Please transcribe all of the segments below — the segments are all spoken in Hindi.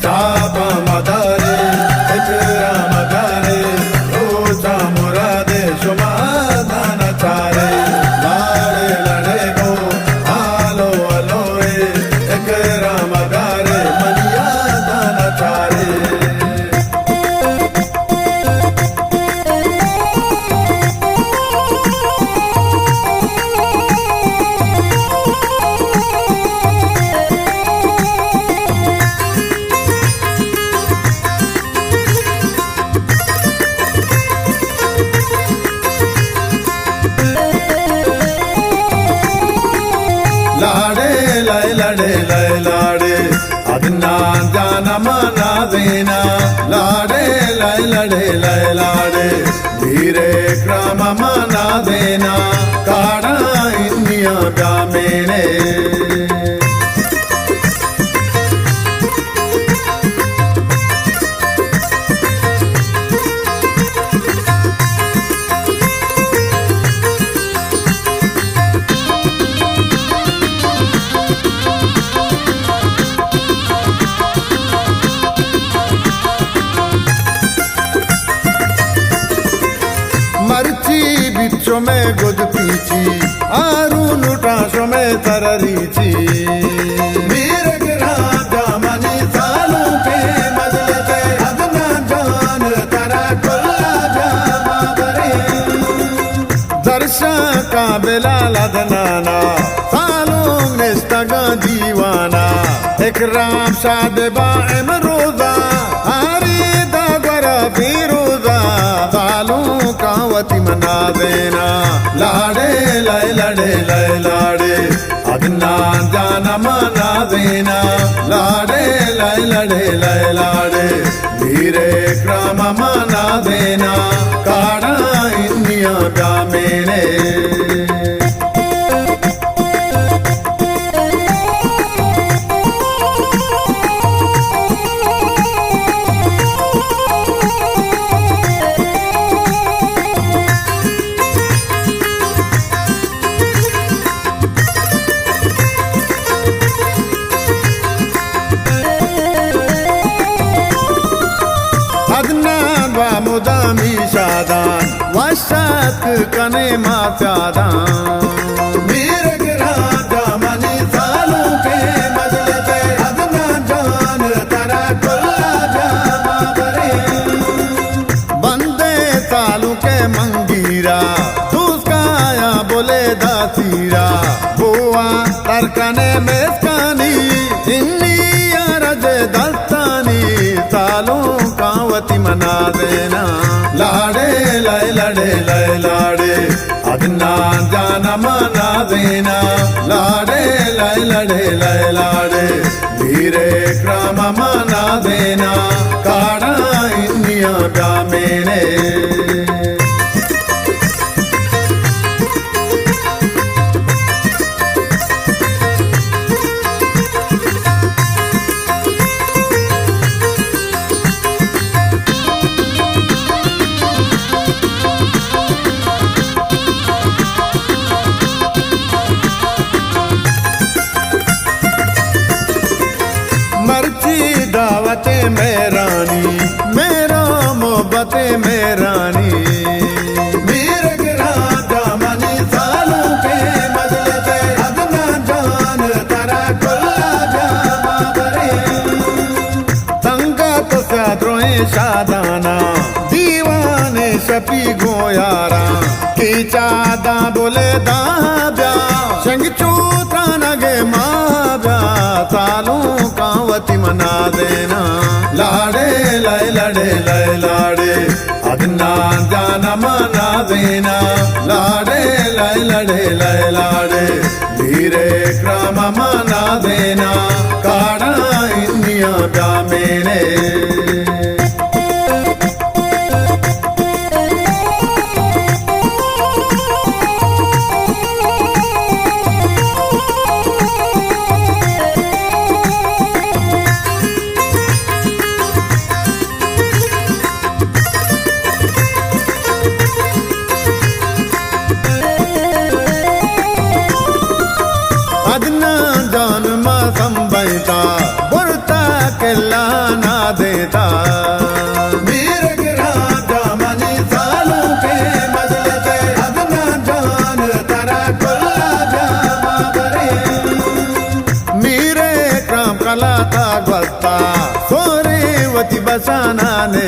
चापा मदारे इकराम करे रोचा मुरादे शुमादान चारे लाड़े लड़े गो आलो अलोए इकराम करे मनिया दान चारे लाड़े लय लड़े लय लाड़े अदना जाना माना देना लाड़े लय लड़े लय लाड़े धीरे क्राम माना देना काड़ा इंदिया ब्यामेने मर्ची बिच्छो में गुद पीची आरू नुटाशो में तररीची मीरग राजा मनी सालों के मजले से अदना जान तरा कुल्ला जामा बरे दर्शा का बिलाल अदनाना सालों निस्तगा दीवाना इकराम शादबा इमरोजा हारी दागरा फिरोजा सालों कावती मना देना लाड़े लय लड़े लय लाड़े अदना जाना मना देना लाड़े लय लड़े लय लाड़े धीरे क्राम मना देना काड़ा इंदिया ब्यामेने मुदामी शादान वशात कने माफ्यादान मीरग राजा मनी सालों के मजले से अदना जान तरा कुल्ला जामा बरे बंदे सालों के मंगीरा दूसकाया बोले दासीरा बुआ तरकने मेस्कानी इन्नी रजे दस्तानी सालों कावती मना देना लाड़े लय लड़े लय लाड़े अदना जाना मना देना लाड़े लय लड़े लय लाड़े धीरे क्राम मना देना काड़ा इंदिया ब्यामेने मर्ची दावते में रानी मेरा मोहब्बते में रानी मीरग राजा मनी सालों के मजले से अदना जान तरा कुल्ला जामा बरे संगत साद्रोए शादाना दीवाने शपी गोयारा की चादा बोले दाब्या शंग चूता नगे माब्या सालों कावती मना देना लाड़े लय लड़े लय लाड़े अदना जाना मना देना लाड़े लय लड़े लय लाड़े धीरे क्राम मना देना काड़ा इंदिया ब्यामेने अदना जान मा संबैता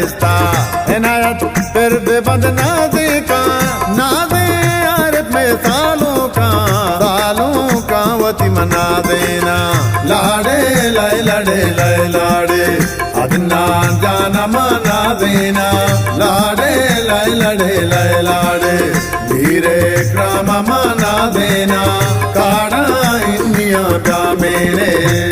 रिश्ता इनायत फिर बेबंद नाज़े का नाज़े आरिफ में सालों का वती मना देना लाड़े लय लाड़े अदनान जाना मना देना लाड़े लय लाड़े धीरे क्राम मना देना काड़ा इंडिया प्या मेरे